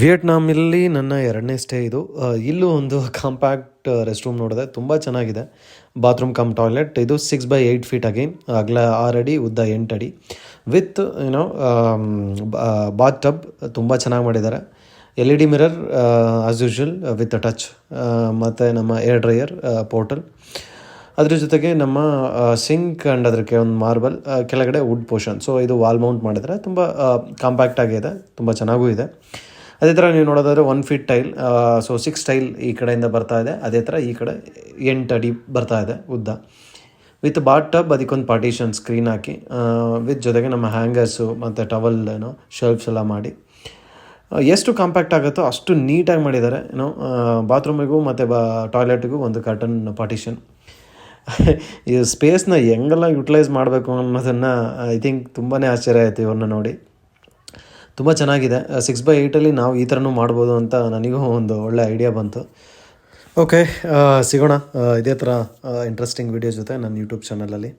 ವಿಯೆಟ್ನಾಮಲ್ಲಿ ನನ್ನ 2ನೇ ಸ್ಟೇ ಇದು. ಇಲ್ಲೂ ಒಂದು ಕಾಂಪ್ಯಾಕ್ಟ್ ರೆಸ್ಟ್ ರೂಮ್ ನೋಡಿದೆ. ತುಂಬ ಚೆನ್ನಾಗಿದೆ. Bathroom come toilet. ಇದು 6/8 ಫೀಟ್ ಅಗೈನ್. ಅಗಲ 6 ಅಡಿ, ಉದ್ದ 8 ಅಡಿ. ವಿತ್ ಬಾತ್ ಟಬ್ ತುಂಬ ಚೆನ್ನಾಗಿ ಮಾಡಿದ್ದಾರೆ. LED mirror as usual with touch, ಮತ್ತು ನಮ್ಮ ಏರ್ ಡ್ರೈಯರ್ ಪೋರ್ಟಲ್. ಅದ್ರ ಜೊತೆಗೆ ನಮ್ಮ ಸಿಂಕ್ ಆ್ಯಂಡ್ ಅದಕ್ಕೆ ಒಂದು ಮಾರ್ಬಲ್, ಕೆಳಗಡೆ ವುಡ್ ಪೋರ್ಷನ್. ಸೊ ಇದು ವಾಲ್ ಮೌಂಟ್ ಮಾಡಿದರೆ ತುಂಬ ಕಾಂಪ್ಯಾಕ್ಟ್ ಆಗಿದೆ, ತುಂಬ ಚೆನ್ನಾಗೂ ಇದೆ. ಅದೇ ಥರ ನೀವು ನೋಡೋದಾದರೆ 1 ಫೀಟ್ ಟೈಲ್, ಸೊ 6 ಟೈಲ್ ಈ ಕಡೆಯಿಂದ ಬರ್ತಾ ಇದೆ. ಅದೇ ಥರ ಈ ಕಡೆ 8 ಅಡಿ ಬರ್ತಾ ಇದೆ ಉದ್ದ. ವಿತ್ ಬಾತ್ ಟಬ್, ಅದಕ್ಕೊಂದು ಪಾರ್ಟಿಷನ್ ಸ್ಕ್ರೀನ್ ಹಾಕಿ, ವಿತ್ ಜೊತೆಗೆ ನಮ್ಮ ಹ್ಯಾಂಗರ್ಸು ಮತ್ತು ಟವಲ್ ಶೆಲ್ಫ್ಸ್ ಎಲ್ಲ ಮಾಡಿ ಎಷ್ಟು ಕಾಂಪ್ಯಾಕ್ಟ್ ಆಗುತ್ತೋ ಅಷ್ಟು ನೀಟಾಗಿ ಮಾಡಿದ್ದಾರೆ. ಬಾತ್ರೂಮಿಗೂ ಮತ್ತು ಟಾಯ್ಲೆಟಿಗೂ ಒಂದು ಕರ್ಟನ್ ಪಾರ್ಟಿಷನ್. ಈ ಸ್ಪೇಸ್ನ ಹೆಂಗೆಲ್ಲ ಯುಟಿಲೈಸ್ ಮಾಡಬೇಕು ಅನ್ನೋದನ್ನು ಐ ಥಿಂಕ್ ತುಂಬಾ ಆಶ್ಚರ್ಯ ಆಯಿತು ಇವ್ರನ್ನ ನೋಡಿ. ತುಂಬ ಚೆನ್ನಾಗಿದೆ. 6/8 ನಾವು ಈ ಥರನೂ ಮಾಡ್ಬೋದು ಅಂತ ನನಗೂ ಒಂದು ಒಳ್ಳೆ ಐಡಿಯಾ ಬಂತು. ಓಕೆ, ಸಿಗೋಣ ಇದೇ ಥರ ಇಂಟ್ರೆಸ್ಟಿಂಗ್ ವೀಡಿಯೋಸ್ ಜೊತೆ ನನ್ನ ಯೂಟ್ಯೂಬ್ ಚಾನಲಲ್ಲಿ.